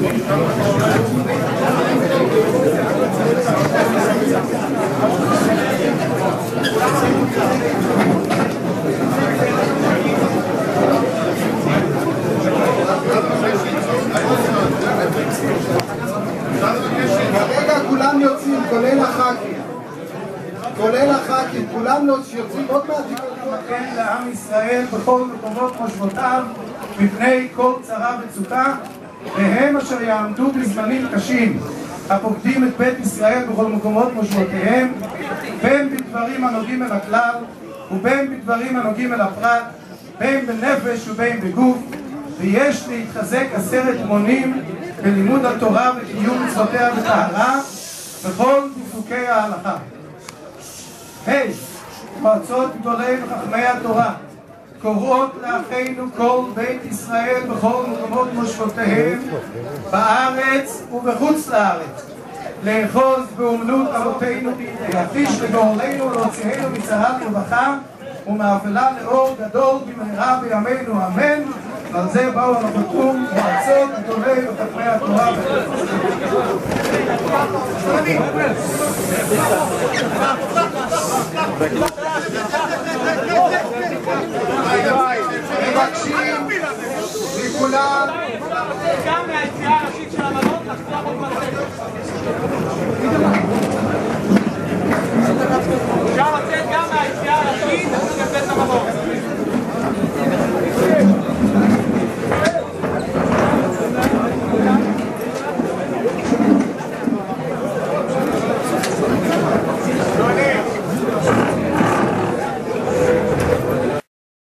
כרגע כולם יוצאים, כולל הח"כים. כולל הח"כים, כולם יוצאים עוד מעט. כן לעם ישראל בכל מקומות מושבותיו מפני כל צרה וצוקה, והם אשר יעמדו בזמנים קשים הפוקדים את בית ישראל בכל מקומות מושבותיהם, בין בדברים הנוגעים אל הכלל ובין בדברים הנוגעים אל הפרט, בין בנפש ובין בגוף, ויש להתחזק 10 מונים בלימוד התורה וקיום מצוותיה וטהרה בכל דפוקי ההלכה. מועצות גדולי וחכמי התורה קוראות לאחינו כל בית ישראל בכל מקומות מושבותיהם בארץ ובחוץ לארץ לאחוז באומנות אבותינו, להפיש לגאולנו ולהוציאנו מצרת רווחה ומאפלה לאור גדול במהרה בימינו, אמן. על זה באו הנוכחים מועצות גדולי וחכמי התורה. מבקשים מכולם גם מהיציאה הראשית של המלון לחזור עוד מצגת. אפשר לצאת גם מהיציאה הראשית לבית המלון.